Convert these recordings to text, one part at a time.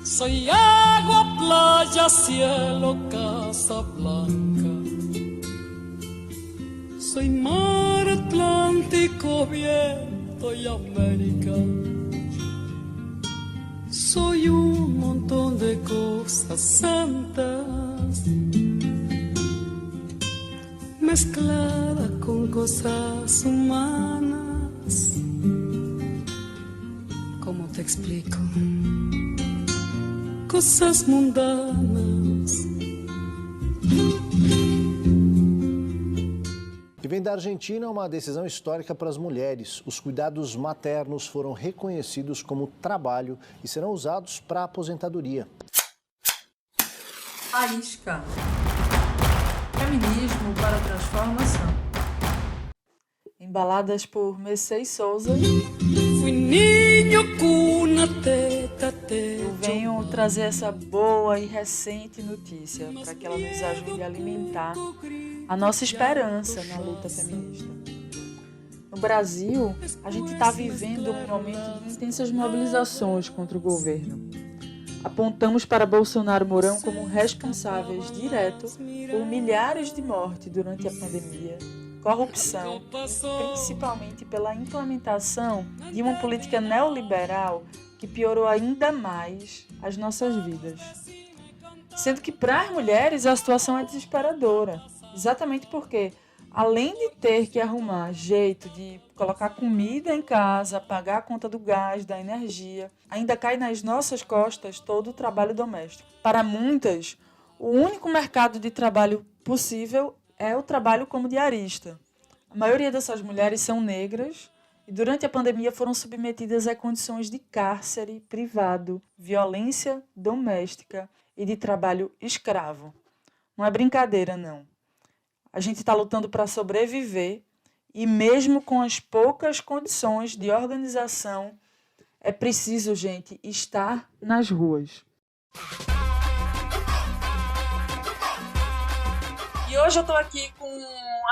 Soy agua, playa, cielo, casa blanca. Soy mar Atlántico, viento y América. Soy un montón de cosas santas mezclada con cosas humanas. ¿Cómo te explico? Cosas mundanas. E vem da Argentina uma decisão histórica para as mulheres. Os cuidados maternos foram reconhecidos como trabalho e serão usados para a aposentadoria. A isca. Feminismo para a transformação. Embaladas por Mercedes Souza. Fui niño cuna, teta, Eu venho trazer essa boa e recente notícia para que ela nos ajude a alimentar a nossa esperança na luta feminista. No Brasil, a gente está vivendo um momento de intensas mobilizações contra o governo. Apontamos para Bolsonaro e Mourão como responsáveis diretos por milhares de mortes durante a pandemia, corrupção e principalmente pela implementação de uma política neoliberal que piorou ainda mais as nossas vidas. Sendo que para as mulheres a situação é desesperadora, exatamente porque, além de ter que arrumar jeito de colocar comida em casa, pagar a conta do gás, da energia, ainda cai nas nossas costas todo o trabalho doméstico. Para muitas, o único mercado de trabalho possível é o trabalho como diarista. A maioria dessas mulheres são negras e durante a pandemia foram submetidas a condições de cárcere privado, violência doméstica e de trabalho escravo. Não é brincadeira, não. A gente está lutando para sobreviver e mesmo com as poucas condições de organização, é preciso, gente, estar nas ruas. E hoje eu estou aqui com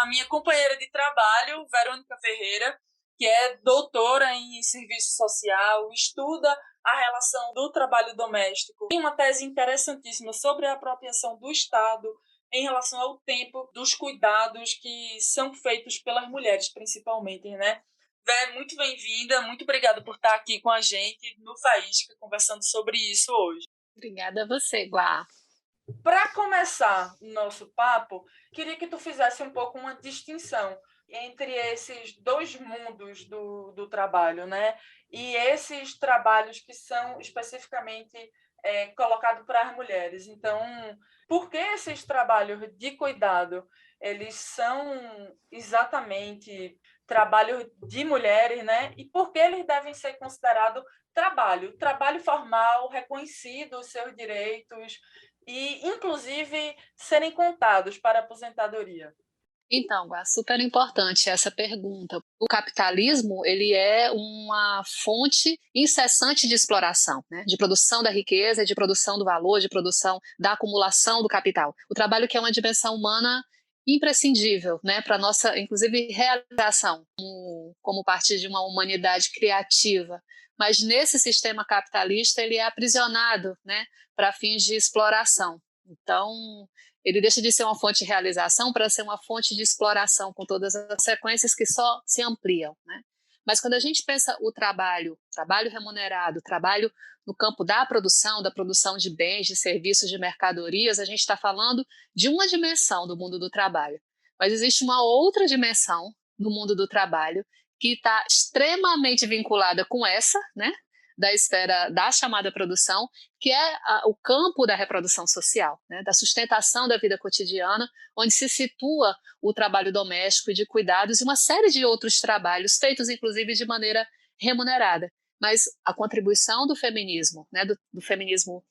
a minha companheira de trabalho, Verônica Ferreira, que é doutora em serviço social, estuda a relação do trabalho doméstico. Tem uma tese interessantíssima sobre a apropriação do Estado em relação ao tempo dos cuidados que são feitos pelas mulheres, principalmente, né? Vé, muito bem-vinda, muito obrigada por estar aqui com a gente no Faísca, conversando sobre isso hoje. Obrigada a você, Guá. Para começar o nosso papo, queria que tu fizesse um pouco uma distinção entre esses dois mundos do trabalho, né? E esses trabalhos que são especificamente colocados para as mulheres. Então, por que esses trabalhos de cuidado, eles são exatamente trabalhos de mulheres, né? E por que eles devem ser considerados trabalho formal, reconhecido os seus direitos e, inclusive, serem contados para a aposentadoria? Então, Guá, super importante essa pergunta. O capitalismo, ele é uma fonte incessante de exploração, né? De produção da riqueza, de produção do valor, de produção da acumulação do capital. O trabalho que é uma dimensão humana imprescindível, né, para a nossa, inclusive, realização como parte de uma humanidade criativa. Mas nesse sistema capitalista ele é aprisionado, né, para fins de exploração. Então, ele deixa de ser uma fonte de realização para ser uma fonte de exploração, com todas as consequências que só se ampliam, né? Mas quando a gente pensa o trabalho remunerado, trabalho no campo da produção de bens, de serviços, de mercadorias, a gente está falando de uma dimensão do mundo do trabalho. Mas existe uma outra dimensão do mundo do trabalho que está extremamente vinculada com essa, né, da esfera da chamada produção, que é o campo da reprodução social, né, da sustentação da vida cotidiana, onde se situa o trabalho doméstico e de cuidados e uma série de outros trabalhos feitos, inclusive, de maneira remunerada. Mas a contribuição do feminismo, né, do feminismo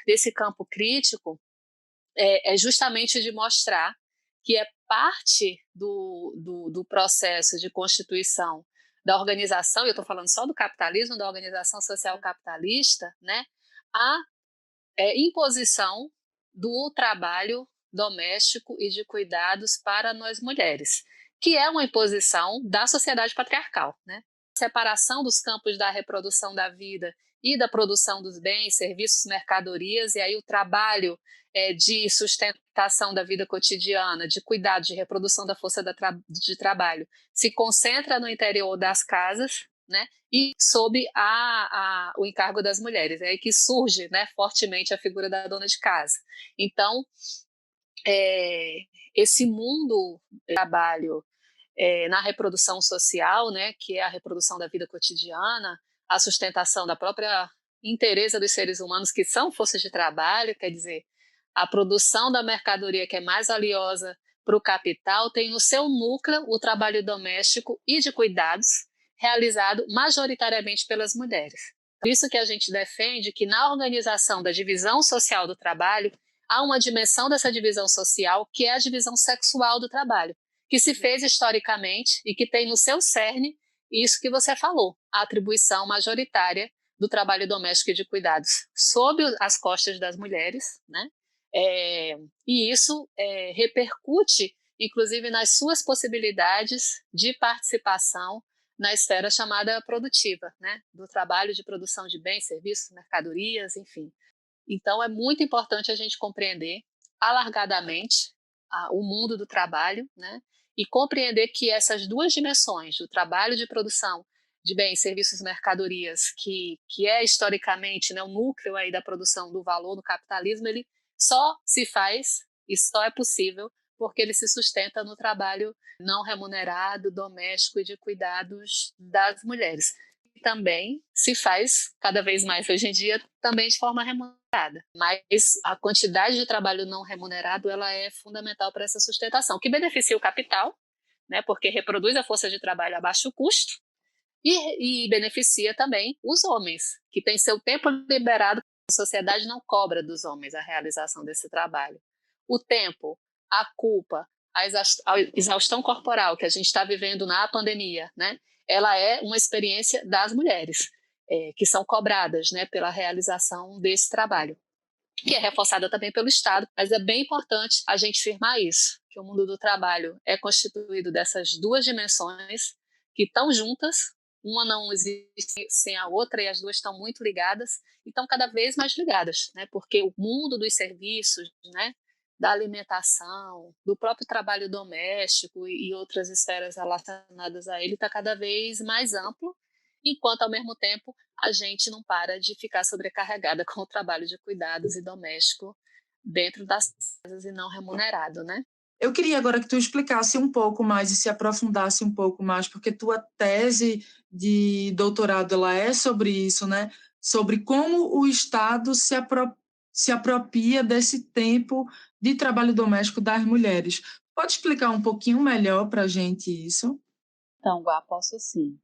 desse campo crítico, é justamente de mostrar que é parte do processo de constituição da organização, eu estou falando só do capitalismo, da organização social capitalista, né, a imposição do trabalho doméstico e de cuidados para nós mulheres, que é uma imposição da sociedade patriarcal, né? Separação dos campos da reprodução da vida e da produção dos bens, serviços, mercadorias, e aí o trabalho de sustentação da vida cotidiana, de cuidado, de reprodução da força de trabalho, se concentra no interior das casas, né, e sob o encargo das mulheres. É aí que surge, né, fortemente a figura da dona de casa. Então, esse mundo do trabalho na reprodução social, né, que é a reprodução da vida cotidiana, a sustentação da própria inteireza dos seres humanos, que são forças de trabalho, quer dizer, a produção da mercadoria que é mais valiosa para o capital tem no seu núcleo o trabalho doméstico e de cuidados, realizado majoritariamente pelas mulheres. Por isso que a gente defende que na organização da divisão social do trabalho, há uma dimensão dessa divisão social que é a divisão sexual do trabalho, que se fez historicamente e que tem no seu cerne isso que você falou, a atribuição majoritária do trabalho doméstico e de cuidados sob as costas das mulheres, né? E isso repercute, inclusive, nas suas possibilidades de participação na esfera chamada produtiva, né? Do trabalho de produção de bens, serviços, mercadorias, enfim. Então, é muito importante a gente compreender alargadamente o mundo do trabalho, né? E compreender que essas duas dimensões, do trabalho de produção de bens, serviços, mercadorias, que é historicamente, né, o núcleo aí da produção do valor no capitalismo, ele só se faz e só é possível porque ele se sustenta no trabalho não remunerado, doméstico e de cuidados das mulheres. E também se faz, cada vez mais hoje em dia, também de forma remunerada. Mas a quantidade de trabalho não remunerado ela é fundamental para essa sustentação, que beneficia o capital, né, porque reproduz a força de trabalho a baixo custo, e beneficia também os homens, que têm seu tempo liberado. A sociedade não cobra dos homens a realização desse trabalho. O tempo, a culpa, a exaustão corporal que a gente está vivendo na pandemia, né? Ela é uma experiência das mulheres, que são cobradas, né, pela realização desse trabalho, que é reforçada também pelo Estado, mas é bem importante a gente firmar isso, que o mundo do trabalho é constituído dessas duas dimensões que estão juntas, uma não existe sem a outra e as duas estão muito ligadas, e estão cada vez mais ligadas, né? Porque o mundo dos serviços, né, da alimentação, do próprio trabalho doméstico e outras esferas relacionadas a ele está cada vez mais amplo, enquanto ao mesmo tempo a gente não para de ficar sobrecarregada com o trabalho de cuidados e doméstico dentro das casas e não remunerado, né? Eu queria agora que tu explicasse um pouco mais e se aprofundasse um pouco mais, porque tua tese de doutorado ela é sobre isso, né? Sobre como o Estado se apropria desse tempo de trabalho doméstico das mulheres. Pode explicar um pouquinho melhor para a gente isso? Então, Guá, posso sim.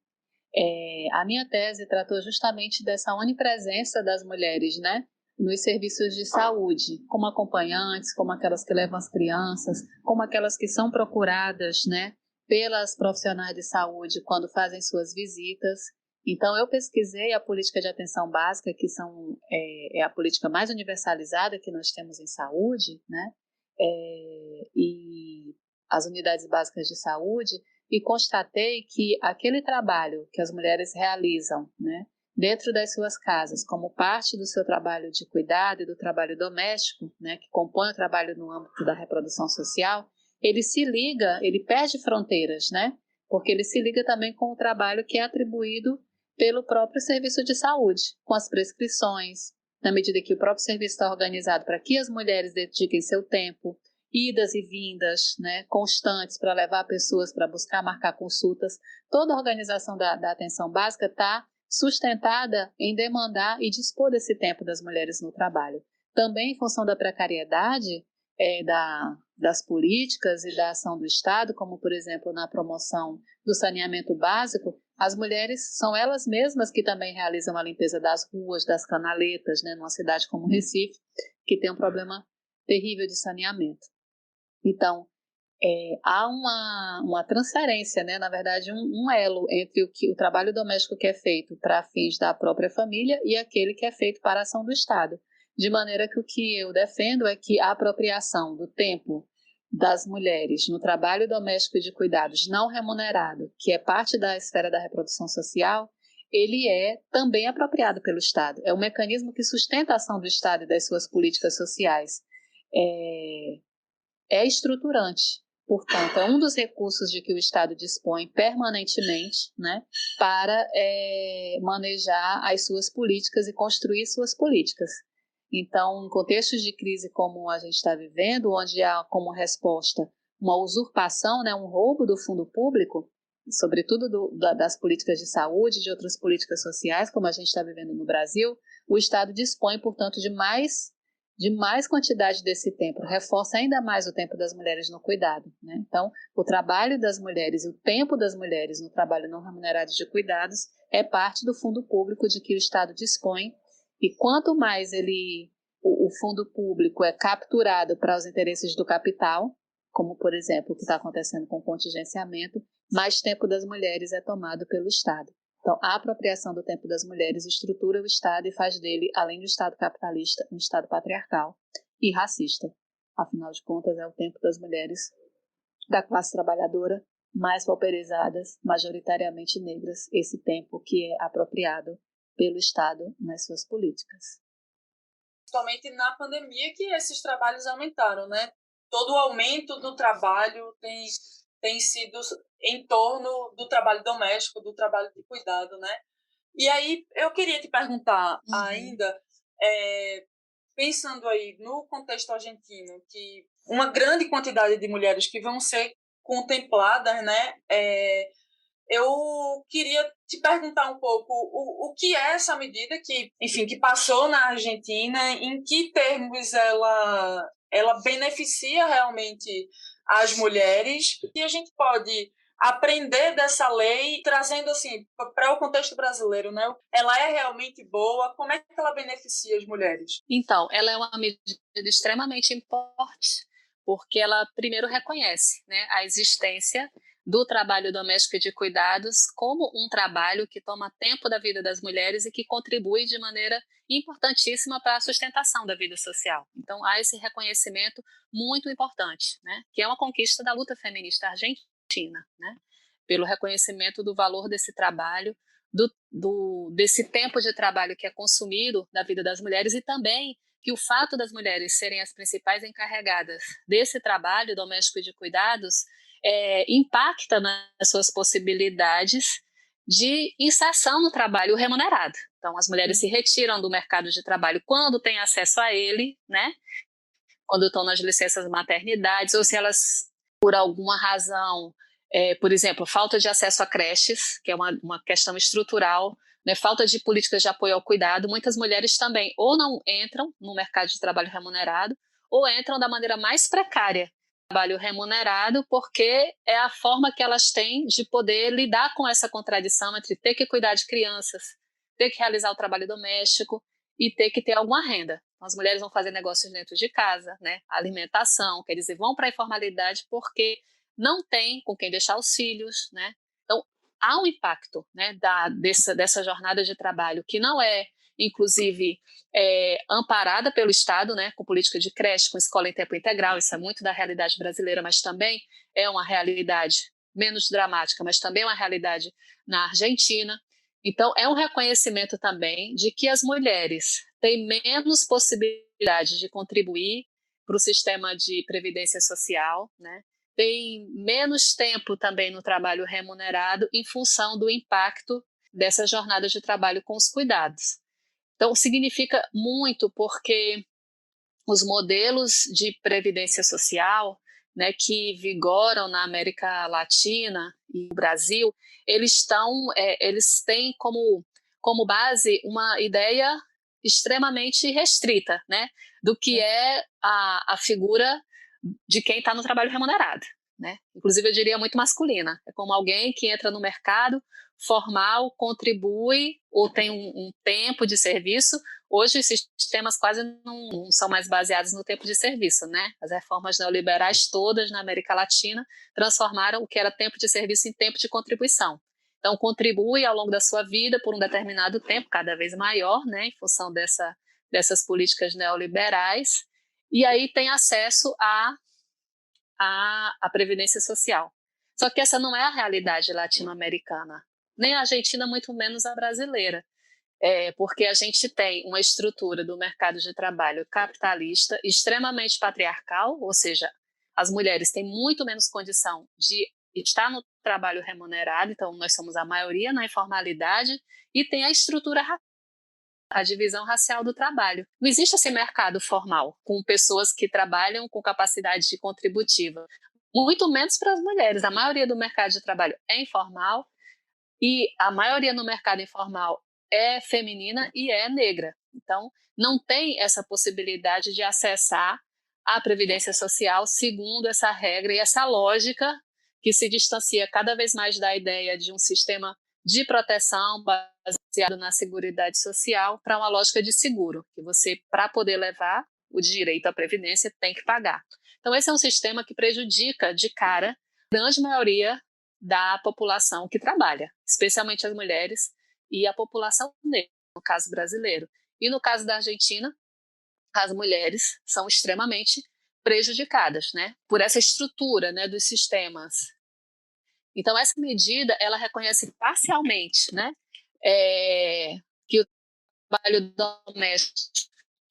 A minha tese tratou justamente dessa onipresença das mulheres, né, nos serviços de saúde, como acompanhantes, como aquelas que levam as crianças, como aquelas que são procuradas, né, pelas profissionais de saúde quando fazem suas visitas. Então, eu pesquisei a política de atenção básica, que é a política mais universalizada que nós temos em saúde, né, e as unidades básicas de saúde, e constatei que aquele trabalho que as mulheres realizam, né, dentro das suas casas, como parte do seu trabalho de cuidado e do trabalho doméstico, né, que compõe o trabalho no âmbito da reprodução social, ele perde fronteiras, né, porque ele se liga também com o trabalho que é atribuído pelo próprio serviço de saúde, com as prescrições, na medida que o próprio serviço está organizado para que as mulheres dediquem seu tempo, idas e vindas, né, constantes para levar pessoas para buscar marcar consultas. Toda a organização da atenção básica está sustentada em demandar e dispor desse tempo das mulheres no trabalho. Também em função da precariedade das políticas e da ação do Estado, como, por exemplo, na promoção do saneamento básico, as mulheres são elas mesmas que também realizam a limpeza das ruas, das canaletas, né, numa cidade como Recife, que tem um problema terrível de saneamento. Então, há uma transferência, né? Na verdade, um elo entre o trabalho doméstico que é feito para fins da própria família e aquele que é feito para a ação do Estado. De maneira que o que eu defendo é que a apropriação do tempo das mulheres no trabalho doméstico e de cuidados não remunerado, que é parte da esfera da reprodução social, ele é também apropriado pelo Estado. É um mecanismo que sustenta a ação do Estado e das suas políticas sociais. É estruturante. Portanto, é um dos recursos de que o Estado dispõe permanentemente, né, para manejar as suas políticas e construir suas políticas. Então, em contextos de crise como a gente está vivendo, onde há como resposta uma usurpação, né, um roubo do fundo público, sobretudo das políticas de saúde, de outras políticas sociais, como a gente está vivendo no Brasil, o Estado dispõe, portanto, de mais quantidade desse tempo, reforça ainda mais o tempo das mulheres no cuidado, né? Então, o trabalho das mulheres e o tempo das mulheres no trabalho não remunerado de cuidados é parte do fundo público de que o Estado dispõe, e quanto mais o fundo público é capturado para os interesses do capital, como, por exemplo, o que está acontecendo com o contingenciamento, mais tempo das mulheres é tomado pelo Estado. Então, a apropriação do tempo das mulheres estrutura o Estado e faz dele, além do Estado capitalista, um Estado patriarcal e racista. Afinal de contas, é o tempo das mulheres da classe trabalhadora mais pauperizadas, majoritariamente negras, esse tempo que é apropriado pelo Estado nas suas políticas. Principalmente na pandemia que esses trabalhos aumentaram, né? Todo o aumento do trabalho tem sido em torno do trabalho doméstico, do trabalho de cuidado, né? E aí eu queria te perguntar ainda, pensando aí no contexto argentino, que uma grande quantidade de mulheres que vão ser contempladas, né? Eu queria te perguntar um pouco o que é essa medida que, enfim, que passou na Argentina, em que termos ela beneficia realmente as mulheres, e a gente pode aprender dessa lei, trazendo assim para o contexto brasileiro, né? Ela é realmente boa? Como é que ela beneficia as mulheres? Então, ela é uma medida extremamente importante, porque ela primeiro reconhece, né, a existência do trabalho doméstico e de cuidados como um trabalho que toma tempo da vida das mulheres e que contribui de maneira importantíssima para a sustentação da vida social. Então, há esse reconhecimento muito importante, né, que é uma conquista da luta feminista argentina, né, pelo reconhecimento do valor desse trabalho, desse tempo de trabalho que é consumido na vida das mulheres, e também que o fato das mulheres serem as principais encarregadas desse trabalho doméstico e de cuidados impacta nas suas possibilidades de inserção no trabalho remunerado. Então, as mulheres se retiram do mercado de trabalho quando têm acesso a ele, né? Quando estão nas licenças maternidades, ou se elas, por alguma razão, por exemplo, falta de acesso a creches, que é uma questão estrutural, né? Falta de políticas de apoio ao cuidado, muitas mulheres também ou não entram no mercado de trabalho remunerado, ou entram da maneira mais precária, trabalho remunerado, porque é a forma que elas têm de poder lidar com essa contradição entre ter que cuidar de crianças, ter que realizar o trabalho doméstico e ter que ter alguma renda. Então, as mulheres vão fazer negócios dentro de casa, né? Alimentação, quer dizer, vão para a informalidade porque não tem com quem deixar os filhos, né? Então, há um impacto, né, dessa jornada de trabalho que não é, inclusive, amparada pelo Estado, né, com política de creche, com escola em tempo integral. Isso é muito da realidade brasileira, mas também é uma realidade menos dramática, mas também é uma realidade na Argentina. Então, é um reconhecimento também de que as mulheres têm menos possibilidade de contribuir para o sistema de previdência social, né? Tem menos tempo também no trabalho remunerado em função do impacto dessa jornada de trabalho com os cuidados. Então, significa muito porque os modelos de previdência social, né, que vigoram na América Latina e no Brasil, eles têm como base uma ideia extremamente restrita, né, do que é a figura de quem está no trabalho remunerado, né? Inclusive, eu diria muito masculina. É como alguém que entra no mercado formal, contribui ou tem um tempo de serviço. Hoje, os sistemas quase não são mais baseados no tempo de serviço, né? As reformas neoliberais todas na América Latina transformaram o que era tempo de serviço em tempo de contribuição. Então, contribui ao longo da sua vida por um determinado tempo, cada vez maior, né, em função dessas políticas neoliberais, e aí tem acesso à previdência social. Só que essa não é a realidade latino-americana. nem a argentina, muito menos a brasileira. Porque a gente tem uma estrutura do mercado de trabalho capitalista extremamente patriarcal, ou seja, as mulheres têm muito menos condição de estar no trabalho remunerado, então nós somos a maioria na informalidade, e tem a estrutura, a divisão racial do trabalho. Não existe esse mercado formal, com pessoas que trabalham com capacidade contributiva, muito menos para as mulheres. A maioria do mercado de trabalho é informal, e a maioria no mercado informal é feminina e é negra. Então, não tem essa possibilidade de acessar a previdência social segundo essa regra e essa lógica que se distancia cada vez mais da ideia de um sistema de proteção baseado na seguridade social para uma lógica de seguro, que você, para poder levar o direito à previdência, tem que pagar. Então, esse é um sistema que prejudica de cara a grande maioria da população que trabalha, especialmente as mulheres e a população negra, no caso brasileiro. E no caso da Argentina, as mulheres são extremamente prejudicadas, né, por essa estrutura, né, dos sistemas. Então, essa medida, ela reconhece parcialmente, né, que o trabalho doméstico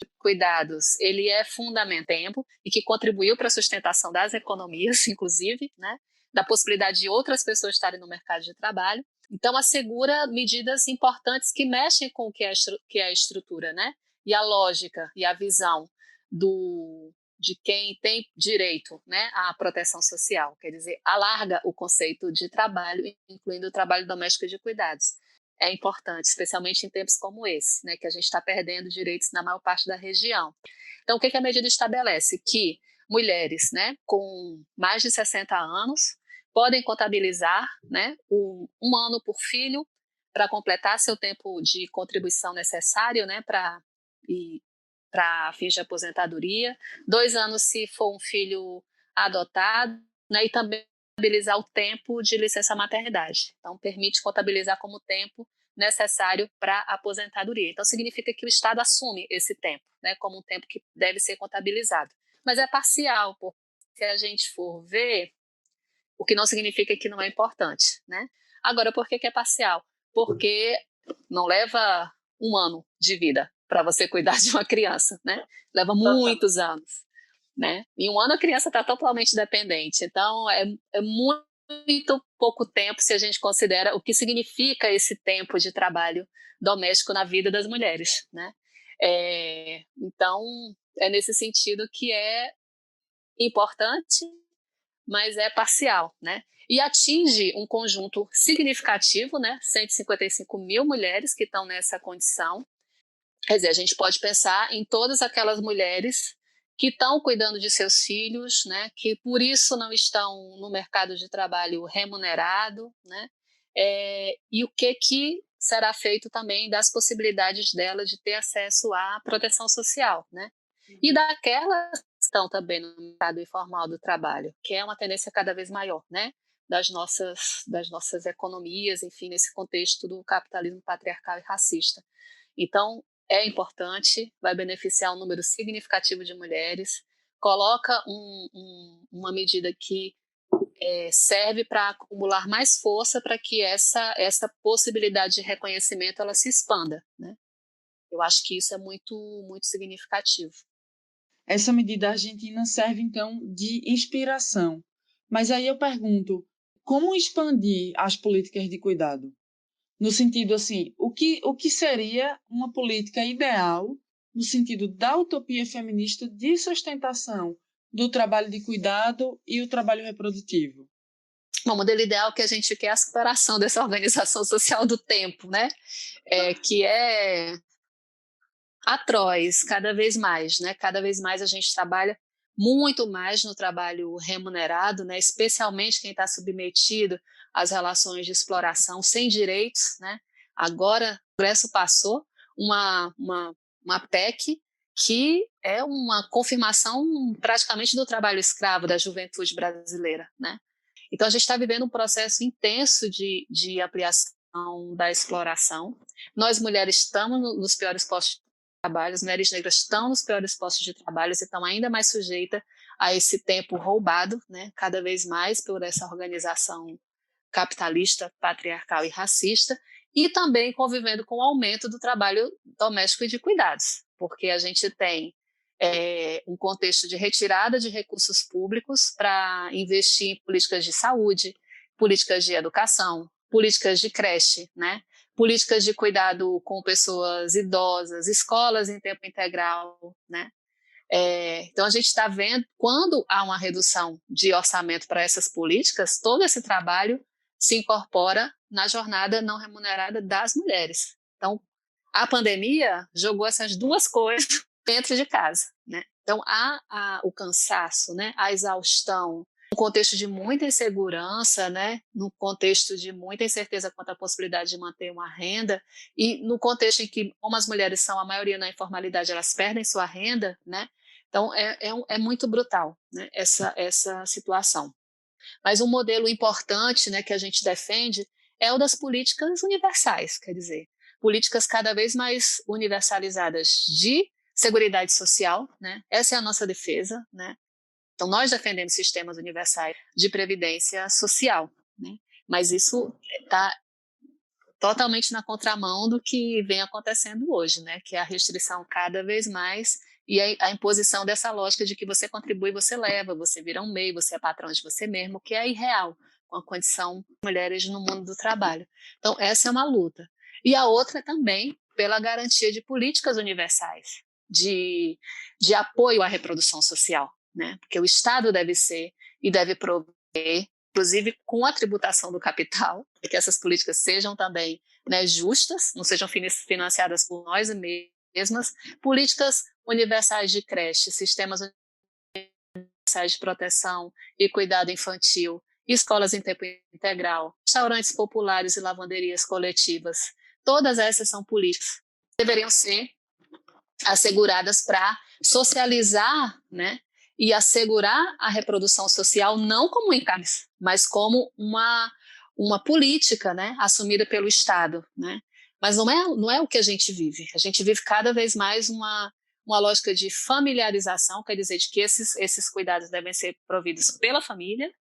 de cuidados, ele é fundamental tempo e que contribuiu para a sustentação das economias, inclusive, né, da possibilidade de outras pessoas estarem no mercado de trabalho. Então, assegura medidas importantes que mexem com o que é a estrutura, né, e a lógica e a visão de quem tem direito, né, à proteção social. Quer dizer, alarga o conceito de trabalho, incluindo o trabalho doméstico e de cuidados. É importante, especialmente em tempos como esse, né, que a gente está perdendo direitos na maior parte da região. Então, o que a medida estabelece? Que mulheres, né, com mais de 60 anos podem contabilizar, né, um ano por filho para completar seu tempo de contribuição necessário, né, para fins de aposentadoria, 2 anos se for um filho adotado, né, e também contabilizar o tempo de licença maternidade. Então, permite contabilizar como tempo necessário para a aposentadoria. Então, significa que o Estado assume esse tempo, né, como um tempo que deve ser contabilizado. Mas é parcial, porque se a gente for ver, o que não significa que não é importante, né? Agora, por que é parcial? Porque não leva um ano de vida para você cuidar de uma criança, né? Leva muitos anos, né? Em um ano a criança está totalmente dependente. Então, é muito pouco tempo se a gente considera o que significa esse tempo de trabalho doméstico na vida das mulheres, né? Então, é nesse sentido que é importante, mas é parcial, né? E atinge um conjunto significativo, né? 155 mil mulheres que estão nessa condição. Quer dizer, a gente pode pensar em todas aquelas mulheres que estão cuidando de seus filhos, né? Que por isso não estão no mercado de trabalho remunerado, né? E o que será feito também das possibilidades dela de ter acesso à proteção social, né? E daquelas que estão também no mercado informal do trabalho, que é uma tendência cada vez maior, né? Das nossas economias, enfim, nesse contexto do capitalismo patriarcal e racista. Então, é importante, vai beneficiar um número significativo de mulheres, coloca uma medida que serve para acumular mais força para que essa possibilidade de reconhecimento ela se expanda, né? Eu acho que isso é muito, muito significativo. Essa medida argentina serve, então, de inspiração. Mas aí eu pergunto, como expandir as políticas de cuidado? No sentido, assim, o que seria uma política ideal no sentido da utopia feminista de sustentação do trabalho de cuidado e o trabalho reprodutivo? O modelo ideal que a gente quer é a superação dessa organização social do tempo, né? Que é atroz, cada vez mais, né? Cada vez mais a gente trabalha muito mais no trabalho remunerado, né? Especialmente quem está submetido às relações de exploração sem direitos, né? Agora, o Congresso passou uma PEC que é uma confirmação praticamente do trabalho escravo da juventude brasileira, né? Então, a gente está vivendo um processo intenso de ampliação da exploração. Nós, mulheres, estamos nos piores postos de trabalho, as mulheres negras estão nos piores postos de trabalho e estão ainda mais sujeitas a esse tempo roubado, né, cada vez mais por essa organização capitalista, patriarcal e racista, e também convivendo com o aumento do trabalho doméstico e de cuidados, porque a gente tem um contexto de retirada de recursos públicos para investir em políticas de saúde, políticas de educação, políticas de creche, né? Políticas de cuidado com pessoas idosas, escolas em tempo integral, né? Então a gente está vendo, quando há uma redução de orçamento para essas políticas, todo esse trabalho se incorpora na jornada não remunerada das mulheres. Então, a pandemia jogou essas duas coisas dentro de casa, né? Então, há o cansaço, né? A exaustão, num contexto de muita insegurança, né? Num contexto de muita incerteza quanto à possibilidade de manter uma renda, e no contexto em que, como as mulheres são a maioria na informalidade, elas perdem sua renda, né? Então, é muito brutal, né? essa situação. Mas um modelo importante, né, que a gente defende é o das políticas universais, quer dizer, políticas cada vez mais universalizadas de seguridade social, né? Essa é a nossa defesa, né? Então, nós defendemos sistemas universais de previdência social, né? Mas isso está totalmente na contramão do que vem acontecendo hoje, né? Que é a restrição cada vez mais e a imposição dessa lógica de que você contribui, você leva, você vira um MEI, você é patrão de você mesmo, que é irreal com a condição de mulheres no mundo do trabalho. Então, essa é uma luta. E a outra também pela garantia de políticas universais, de apoio à reprodução social, né? Porque o Estado deve ser e deve prover, inclusive com a tributação do capital, que essas políticas sejam também, né, justas, não sejam financiadas por nós mesmas, políticas universais de creche, sistemas universais de proteção e cuidado infantil, escolas em tempo integral, restaurantes populares e lavanderias coletivas. Todas essas são políticas que deveriam ser asseguradas para socializar, né, e assegurar a reprodução social não como encargo, mas como uma política, né, assumida pelo Estado, né? Mas não é o que a gente vive. A gente vive cada vez mais uma lógica de familiarização, quer dizer, de que esses cuidados devem ser providos pela família.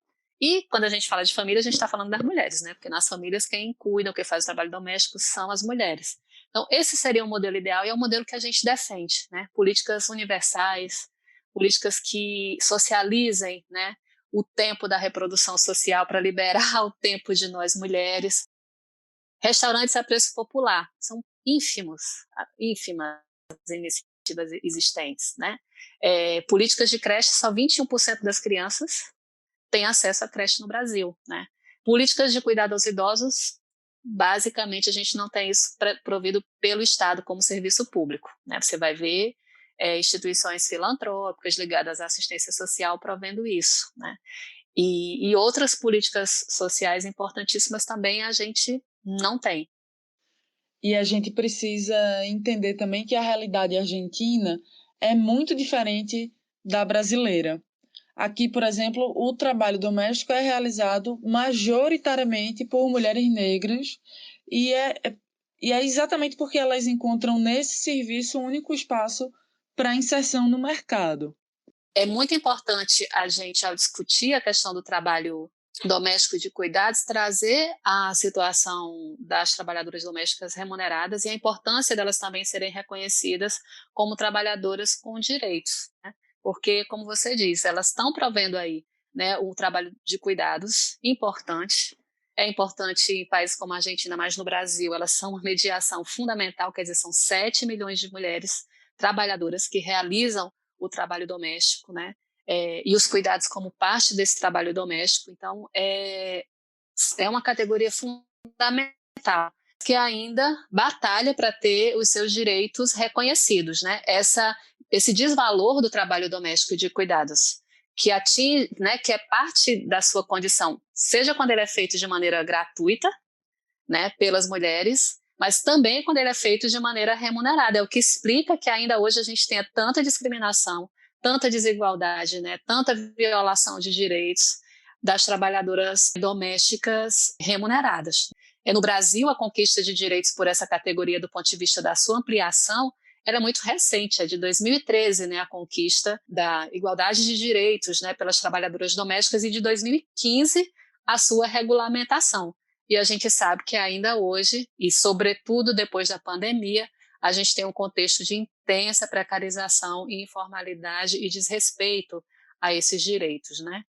E quando a gente fala de família, a gente está falando das mulheres, né? Porque nas famílias quem cuida, quem faz o trabalho doméstico são as mulheres. Então, esse seria o modelo ideal e é o modelo que a gente defende, né? Políticas universais, políticas que socializem, né, o tempo da reprodução social para liberar o tempo de nós mulheres. Restaurantes a preço popular, são ínfimas iniciativas existentes, né? Políticas de creche, só 21% das crianças têm acesso à creche no Brasil, né? Políticas de cuidado aos idosos, basicamente a gente não tem isso provido pelo Estado como serviço público, né? Você vai ver instituições filantrópicas ligadas à assistência social provendo isso, né? E outras políticas sociais importantíssimas também a gente não tem. E a gente precisa entender também que a realidade argentina é muito diferente da brasileira. Aqui, por exemplo, o trabalho doméstico é realizado majoritariamente por mulheres negras e é exatamente porque elas encontram nesse serviço o único espaço para inserção no mercado. É muito importante a gente, ao discutir a questão do trabalho doméstico de cuidados, trazer a situação das trabalhadoras domésticas remuneradas e a importância delas também serem reconhecidas como trabalhadoras com direitos, né? Porque, como você disse, elas estão provendo aí, né, o trabalho de cuidados importante. É importante em países como a Argentina, mas no Brasil elas são uma mediação fundamental, quer dizer, são 7 milhões de mulheres trabalhadoras que realizam o trabalho doméstico, né? E os cuidados como parte desse trabalho doméstico. Então, é uma categoria fundamental que ainda batalha para ter os seus direitos reconhecidos, né? Esse desvalor do trabalho doméstico e de cuidados que atinge, né, que é parte da sua condição, seja quando ele é feito de maneira gratuita, né, pelas mulheres, mas também quando ele é feito de maneira remunerada. É o que explica que ainda hoje a gente tenha tanta discriminação, tanta desigualdade, né, tanta violação de direitos das trabalhadoras domésticas remuneradas. No Brasil, a conquista de direitos por essa categoria, do ponto de vista da sua ampliação, era muito recente, é de 2013, né, a conquista da igualdade de direitos, né, pelas trabalhadoras domésticas, e de 2015 a sua regulamentação. E a gente sabe que ainda hoje, e sobretudo depois da pandemia, a gente tem um contexto de intensa precarização e informalidade e desrespeito a esses direitos, né?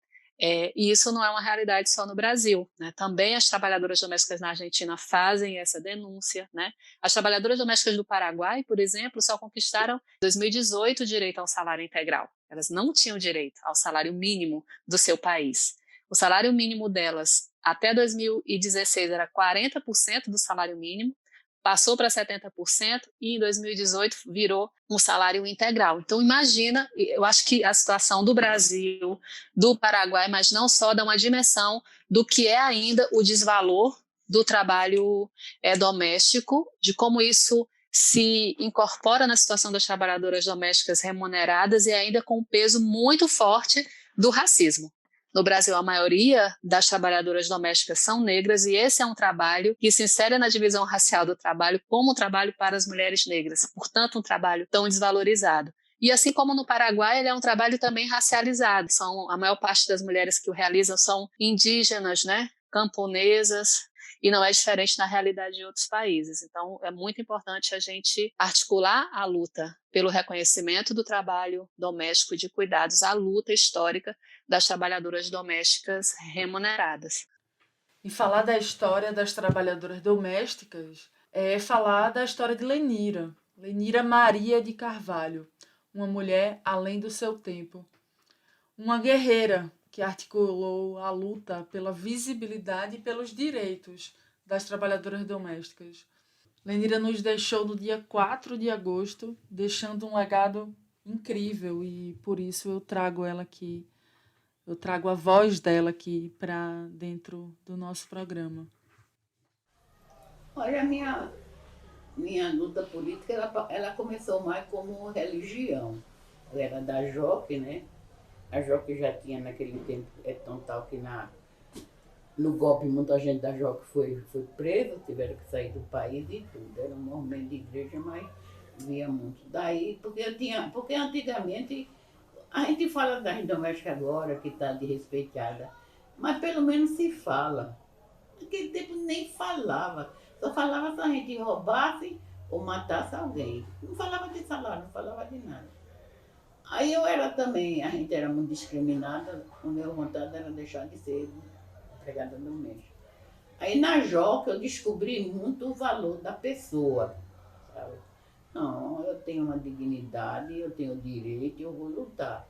E isso não é uma realidade só no Brasil, né? Também as trabalhadoras domésticas na Argentina fazem essa denúncia, né? As trabalhadoras domésticas do Paraguai, por exemplo, só conquistaram em 2018 o direito ao salário integral. Elas não tinham direito ao salário mínimo do seu país. O salário mínimo delas até 2016 era 40% do salário mínimo, passou para 70% e em 2018 virou um salário integral. Então imagina, eu acho que a situação do Brasil, do Paraguai, mas não só, dá uma dimensão do que é ainda o desvalor do trabalho doméstico, de como isso se incorpora na situação das trabalhadoras domésticas remuneradas e ainda com um peso muito forte do racismo. No Brasil, a maioria das trabalhadoras domésticas são negras e esse é um trabalho que se insere na divisão racial do trabalho como um trabalho para as mulheres negras, portanto, um trabalho tão desvalorizado. E assim como no Paraguai, ele é um trabalho também racializado. A maior parte das mulheres que o realizam são indígenas, né, camponesas, e não é diferente na realidade de outros países. Então, é muito importante a gente articular a luta pelo reconhecimento do trabalho doméstico de cuidados, a luta histórica das trabalhadoras domésticas remuneradas. E falar da história das trabalhadoras domésticas é falar da história de Lenira Maria de Carvalho, uma mulher além do seu tempo, uma guerreira que articulou a luta pela visibilidade e pelos direitos das trabalhadoras domésticas. Lenira nos deixou no dia 4 de agosto, deixando um legado incrível e por isso eu trago ela aqui, eu trago a voz dela aqui para dentro do nosso programa. Olha, a minha luta política, ela começou mais como religião. Eu era da JOC, né? A JOC já tinha naquele tempo, tão tal que no golpe muita gente da JOC foi presa, tiveram que sair do país e tudo. Era um movimento de igreja, mas via muito. Daí, porque antigamente, a gente fala das domésticas agora, que está desrespeitada, mas pelo menos se fala. Naquele tempo nem falava, só falava se a gente roubasse ou matasse alguém. Não falava de salário, não falava de nada. Aí eu era também, a gente era muito discriminada, a minha vontade era deixar de ser empregada doméstica. Aí na JOC eu descobri muito o valor da pessoa, sabe? Não, eu tenho uma dignidade, eu tenho direito, eu vou lutar.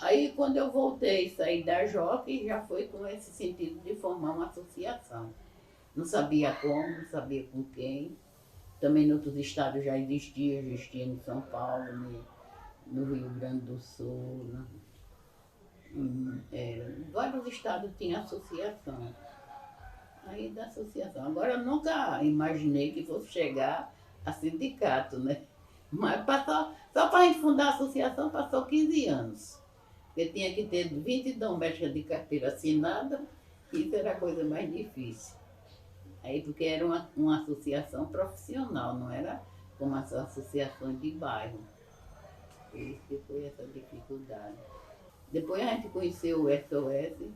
Aí quando eu voltei, saí da JOC, já foi com esse sentido de formar uma associação. Não sabia como, não sabia com quem. Também em outros estados já existia em São Paulo, no Rio Grande do Sul, vários estados tinham associação. Aí da associação. Agora eu nunca imaginei que fosse chegar a sindicato, né? Mas só para a gente fundar a associação passou 15 anos. Eu tinha que ter 20 domésticas de carteira assinada, isso era a coisa mais difícil. Aí porque era uma associação profissional, não era como as associações de bairro. Isso que foi essa dificuldade. Depois a gente conheceu o SOS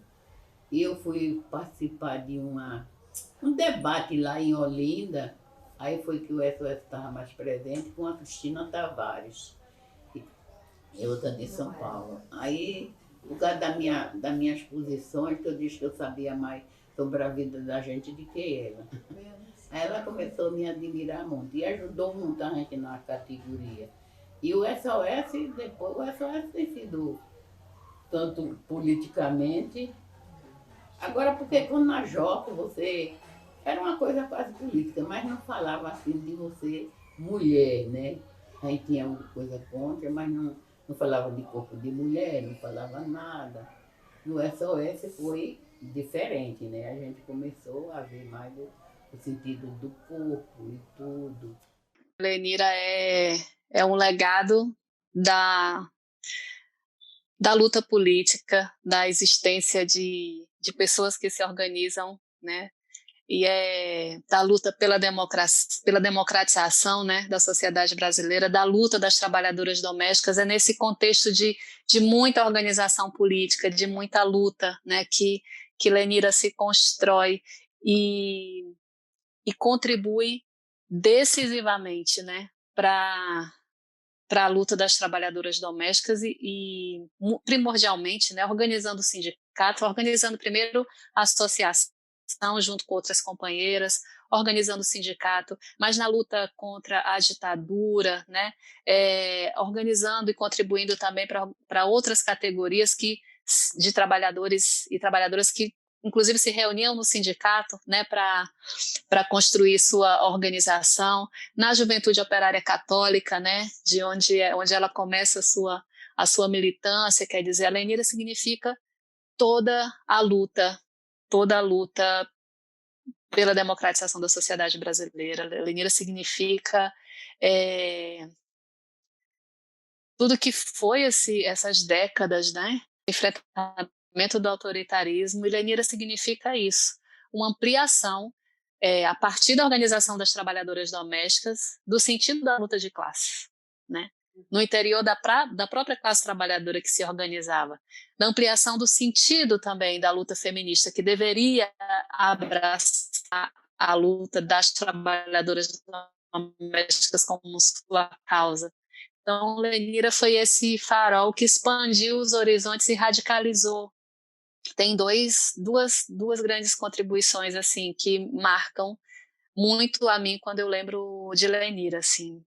e eu fui participar de um debate lá em Olinda. Aí foi que o SOS estava mais presente com a Cristina Tavares, que é outra de São Paulo. Aí, por causa das minhas posições, que eu disse que eu sabia mais sobre a vida da gente do que ela. Aí ela começou a me admirar muito e ajudou muito a gente na categoria. E o SOS, depois, o SOS tem sido tanto politicamente. Agora, porque quando na JOC você era uma coisa quase política, mas não falava assim de você mulher, né? A gente tinha uma coisa contra, mas não falava de corpo de mulher, não falava nada. No SOS foi diferente, né? A gente começou a ver mais o sentido do corpo e tudo. Lenira é um legado da luta política, da existência de pessoas que se organizam, né? E da luta pela democratização, né, da sociedade brasileira, da luta das trabalhadoras domésticas, nesse contexto de muita organização política, de muita luta, né, que que Lenira se constrói e contribui decisivamente, né, para a luta das trabalhadoras domésticas e primordialmente, né, organizando o sindicato, organizando primeiro a associação junto com outras companheiras, organizando o sindicato, mas na luta contra a ditadura, né, organizando e contribuindo também para outras categorias de trabalhadores e trabalhadoras que inclusive se reuniam no sindicato, né, para construir sua organização, na Juventude Operária Católica, né, de onde ela começa a sua militância, quer dizer, a Lenira significa toda a luta pela democratização da sociedade brasileira. A Lenira significa tudo que foi essas décadas, né, enfrentamento do autoritarismo, e Lenira significa isso, uma ampliação a partir da organização das trabalhadoras domésticas, do sentido da luta de classe, né? No interior da própria classe trabalhadora que se organizava, da ampliação do sentido também da luta feminista, que deveria abraçar a luta das trabalhadoras domésticas como sua causa. Então, Lenira foi esse farol que expandiu os horizontes e radicalizou. Tem duas grandes contribuições assim que marcam muito a mim quando eu lembro de Lenira, assim.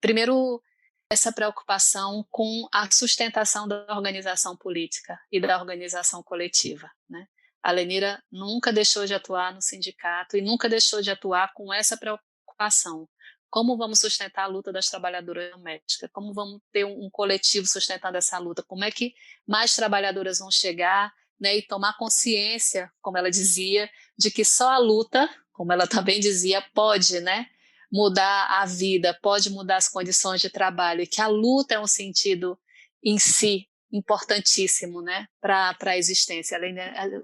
Primeiro, essa preocupação com a sustentação da organização política e da organização coletiva, né? A Lenira nunca deixou de atuar no sindicato e nunca deixou de atuar com essa preocupação. Como vamos sustentar a luta das trabalhadoras domésticas? Como vamos ter um coletivo sustentando essa luta? Como é que mais trabalhadoras vão chegar, né, e tomar consciência, como ela dizia, de que só a luta, como ela também dizia, pode, né, mudar a vida, pode mudar as condições de trabalho, e que a luta é um sentido em si importantíssimo, né, para a existência.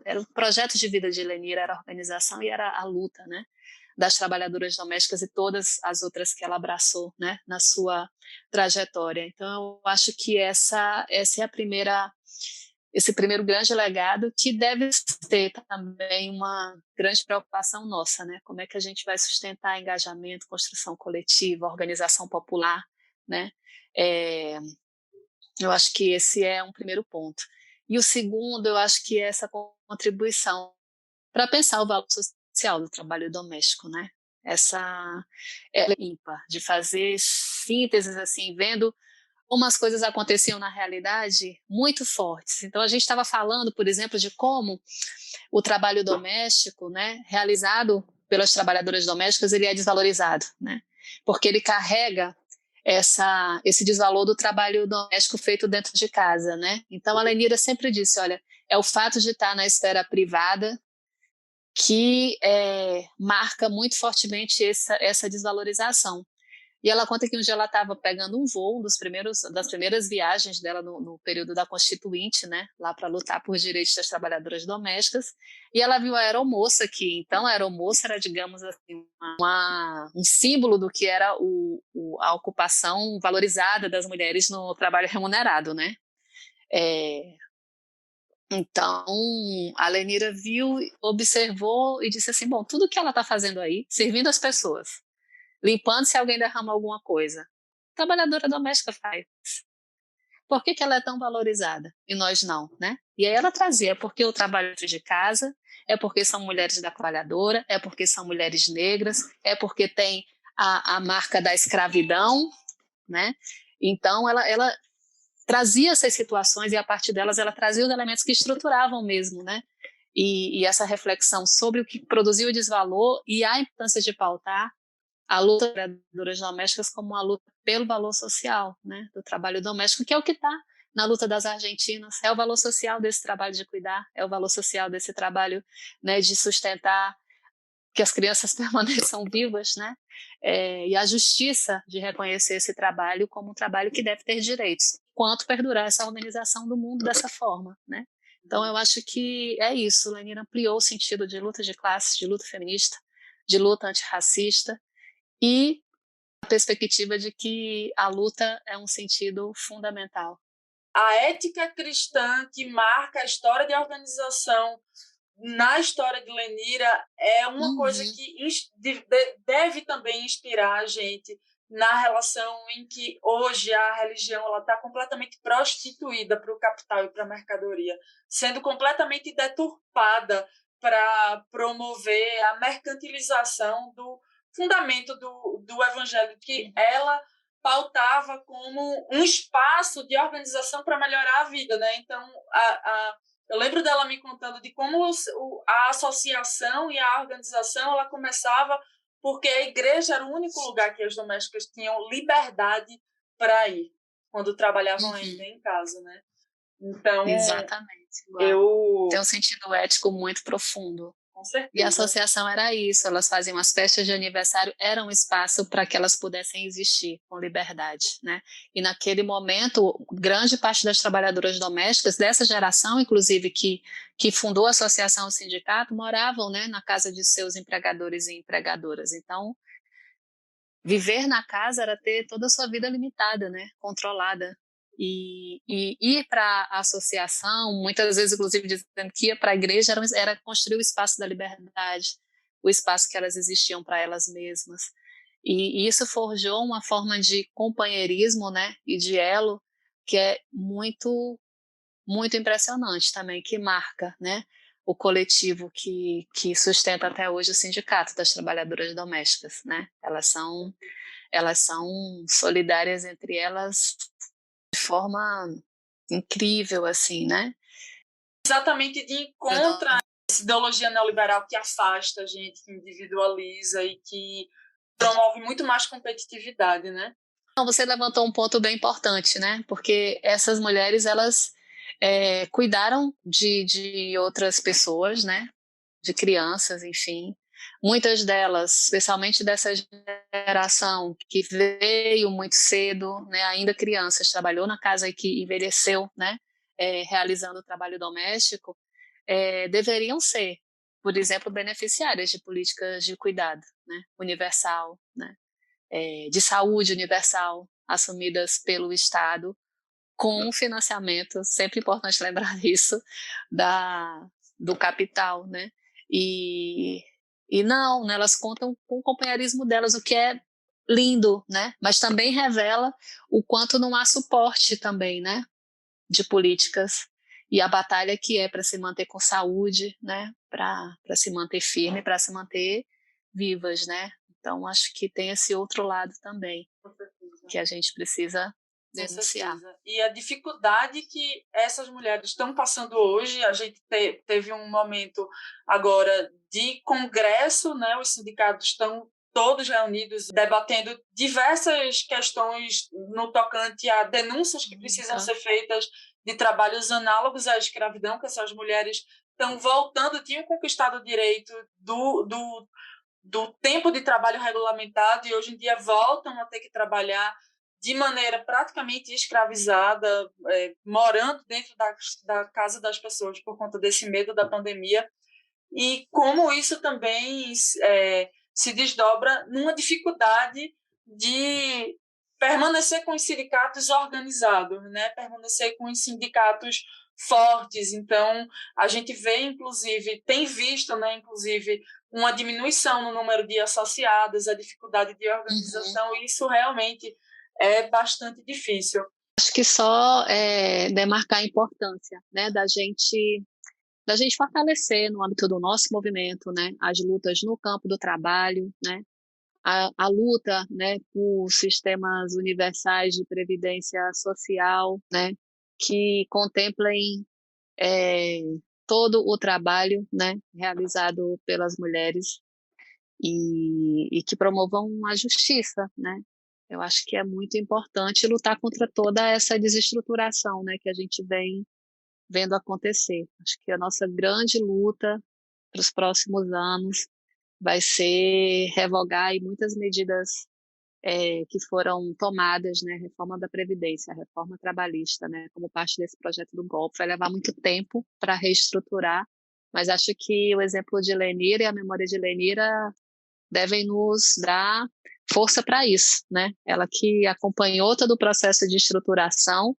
Era o projeto de vida de Lenira, era a organização e era a luta, né, das trabalhadoras domésticas e todas as outras que ela abraçou, né, na sua trajetória. Então, eu acho que essa é esse primeiro grande legado, que deve ter também uma grande preocupação nossa, né? Como é que a gente vai sustentar engajamento, construção coletiva, organização popular, né? Eu acho que esse é um primeiro ponto. E o segundo, eu acho que é essa contribuição para pensar o valor social do trabalho doméstico, né? Essa ímpar de fazer sínteses assim, vendo como as coisas aconteciam na realidade muito fortes. Então, a gente estava falando, por exemplo, de como o trabalho doméstico, né, realizado pelas trabalhadoras domésticas, ele é desvalorizado, né, porque ele carrega esse desvalor do trabalho doméstico feito dentro de casa, né. Então, a Lenira sempre disse, olha, é o fato de estar na esfera privada que marca muito fortemente essa desvalorização. E ela conta que um dia ela estava pegando um voo, das primeiras viagens dela no período da Constituinte, né, lá para lutar por direitos das trabalhadoras domésticas, e ela viu a aeromoça, que então a aeromoça era, digamos assim, um símbolo do que era a ocupação valorizada das mulheres no trabalho remunerado, né. Então, a Lenira viu, observou e disse assim, bom, tudo que ela está fazendo aí, servindo as pessoas, limpando se alguém derrama alguma coisa, trabalhadora doméstica faz. Por que ela é tão valorizada e nós não, né? E aí ela trazia, é porque o trabalho de casa, é porque são mulheres da trabalhadora, é porque são mulheres negras, é porque tem a marca da escravidão, né? Então ela trazia essas situações e a partir delas ela trazia os elementos que estruturavam mesmo, né? E essa reflexão sobre o que produziu o desvalor e a importância de pautar a luta das trabalhadoras domésticas como uma luta pelo valor social, né, do trabalho doméstico, que é o que está na luta das argentinas, é o valor social desse trabalho de cuidar, é o valor social desse trabalho, né, de sustentar que as crianças permaneçam vivas, né, e a justiça de reconhecer esse trabalho como um trabalho que deve ter direitos, quanto perdurar essa organização do mundo dessa forma, né. Então eu acho que é isso, Lenira ampliou o sentido de luta de classe, de luta feminista, de luta antirracista, e a perspectiva de que a luta é um sentido fundamental. A ética cristã que marca a história de organização na história de Lenira é uma coisa que deve também inspirar a gente na relação em que hoje a religião está completamente prostituída para o capital e para a mercadoria, sendo completamente deturpada para promover a mercantilização do fundamento do evangelho, que ela pautava como um espaço de organização para melhorar a vida, né? Então, eu lembro dela me contando de como a associação e a organização ela começava porque a igreja era o único lugar que as domésticas tinham liberdade para ir quando trabalhavam ainda em casa, né? Então, exatamente. Tem um sentido ético muito profundo. Com certeza. E a associação era isso, elas faziam as festas de aniversário, era um espaço para que elas pudessem existir com liberdade, né? E naquele momento, grande parte das trabalhadoras domésticas, dessa geração, inclusive, que fundou a associação, o sindicato, moravam, né, na casa de seus empregadores e empregadoras. Então, viver na casa era ter toda a sua vida limitada, né, controlada. E ir para a associação, muitas vezes, inclusive, dizendo que ia para a igreja, era construir o espaço da liberdade, o espaço que elas existiam para elas mesmas. E isso forjou uma forma de companheirismo, né, e de elo que é muito, muito impressionante também, que marca, né, o coletivo que sustenta até hoje o Sindicato das Trabalhadoras Domésticas, né? Elas são solidárias entre elas de forma incrível, assim, né? Exatamente de encontro a essa ideologia neoliberal que afasta a gente, que individualiza e que promove muito mais competitividade, né? Você levantou um ponto bem importante, né? Porque essas mulheres, elas cuidaram de outras pessoas, né? De crianças, enfim. Muitas delas, especialmente dessa geração que veio muito cedo, né, ainda crianças, trabalhou na casa e que envelheceu, né, realizando o trabalho doméstico, deveriam ser, por exemplo, beneficiárias de políticas de cuidado, né, universal, né, de saúde universal, assumidas pelo Estado, com financiamento, sempre importante lembrar disso, do capital, né? E não, né, elas contam com o companheirismo delas, o que é lindo, né? Mas também revela o quanto não há suporte também, né? De políticas e a batalha que é para se manter com saúde, né? Para se manter firme, para se manter vivas, né? Então acho que tem esse outro lado também que a gente precisa denunciar. E a dificuldade que essas mulheres estão passando hoje, a gente teve um momento agora de congresso, né? Os sindicatos estão todos reunidos debatendo diversas questões no tocante a denúncias que precisam ser feitas de trabalhos análogos à escravidão, que essas mulheres estão voltando, tinham conquistado o direito do tempo de trabalho regulamentado e hoje em dia voltam a ter que trabalhar de maneira praticamente escravizada, morando dentro da casa das pessoas por conta desse medo da pandemia, e como isso também se desdobra numa dificuldade de permanecer com os sindicatos organizados, né? Permanecer com os sindicatos fortes. Então, a gente vê, inclusive, tem visto, né, inclusive, uma diminuição no número de associadas, a dificuldade de organização, e isso realmente é bastante difícil. Acho que só demarcar a importância, né, da gente fortalecer no âmbito do nosso movimento, né, as lutas no campo do trabalho, né, a luta, né, por sistemas universais de previdência social, né, que contemplem todo o trabalho, né, realizado pelas mulheres e que promovam a justiça, né. Eu acho que é muito importante lutar contra toda essa desestruturação, né, que a gente vem vendo acontecer. Acho que a nossa grande luta para os próximos anos vai ser revogar aí muitas medidas que foram tomadas, né, reforma da Previdência, reforma trabalhista, né, como parte desse projeto do golpe. Vai levar muito tempo para reestruturar, mas acho que o exemplo de Lenira e a memória de Lenira devem nos dar força para isso, né? Ela que acompanhou todo o processo de estruturação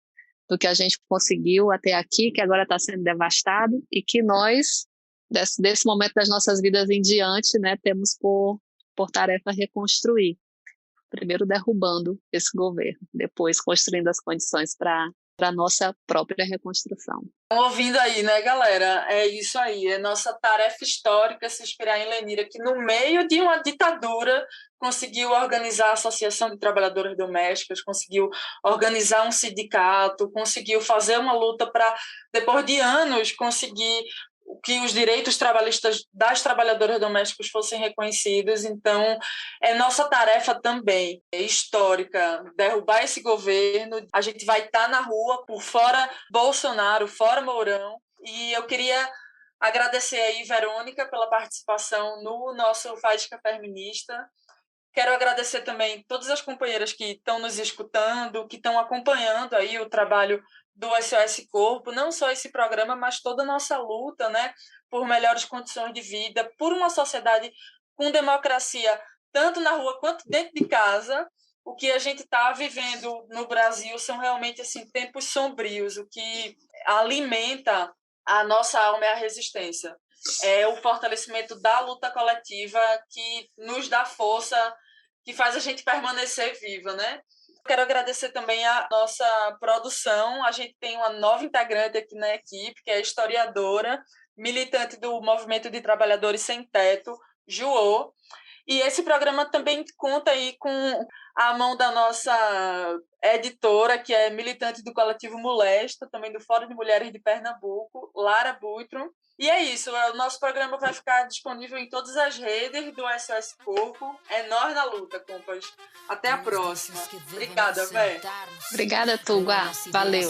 do que a gente conseguiu até aqui, que agora está sendo devastado, e que nós desse momento das nossas vidas em diante, né, temos por tarefa reconstruir. Primeiro derrubando esse governo, depois construindo as condições para a nossa própria reconstrução. Ouvindo aí, né, galera? É isso aí, é nossa tarefa histórica se inspirar em Lenira, que no meio de uma ditadura conseguiu organizar a Associação de Trabalhadoras Domésticas, conseguiu organizar um sindicato, conseguiu fazer uma luta para, depois de anos, conseguir que os direitos trabalhistas das trabalhadoras domésticas fossem reconhecidos. Então, é nossa tarefa também, histórica, derrubar esse governo. A gente vai estar na rua, por fora Bolsonaro, fora Mourão, e eu queria agradecer aí, Verônica, pela participação no nosso Faísca Feminista. Quero agradecer também todas as companheiras que estão nos escutando, que estão acompanhando aí o trabalho do SOS Corpo, não só esse programa, mas toda a nossa luta, né, por melhores condições de vida, por uma sociedade com democracia, tanto na rua quanto dentro de casa. O que a gente está vivendo no Brasil são realmente assim, tempos sombrios, o que alimenta a nossa alma é a resistência. É o fortalecimento da luta coletiva que nos dá força, que faz a gente permanecer viva, né? Quero agradecer também a nossa produção. A gente tem uma nova integrante aqui na equipe, que é historiadora, militante do Movimento de Trabalhadores Sem Teto, Joô. E esse programa também conta aí com a mão da nossa editora, que é militante do coletivo Molesta, também do Fórum de Mulheres de Pernambuco, Lara Buitron. E é isso, o nosso programa vai ficar disponível em todas as redes do SOS Corpo. É nós na luta, compas. Até a próxima. Obrigada, Vé. Obrigada, Tuga. Valeu.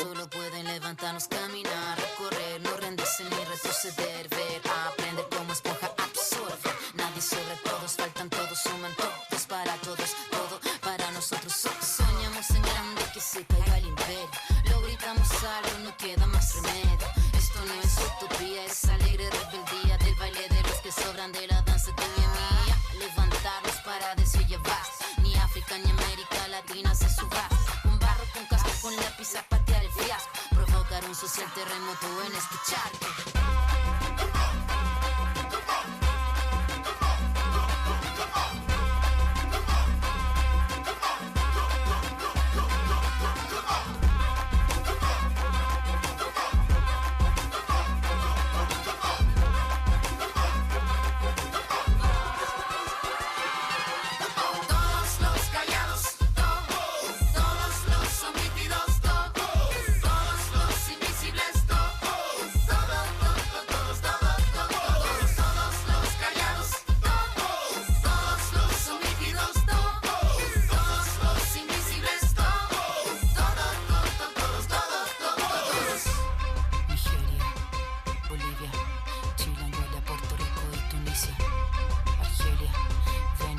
Soñamos en grande que se caiga el imperio. Lo gritamos algo, no queda más remedio. Esto no es utopía, es alegre rebeldía del baile de los que sobran de la danza de mi mía. Levantarnos para decir ya basta. Ni África ni América Latina se suba. Con barro, con casco, con lápiz a patear el fiasco. Provocar un social terremoto en este charco.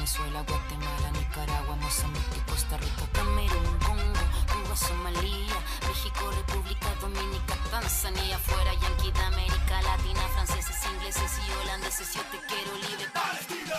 Venezuela, Guatemala, Nicaragua, Mozambique, Costa Rica, Camerún, Congo, Cuba, Somalia, México, República Dominicana, Tanzania, fuera Yankee de América Latina, franceses, ingleses y holandeses, yo te quiero libre. Palestina.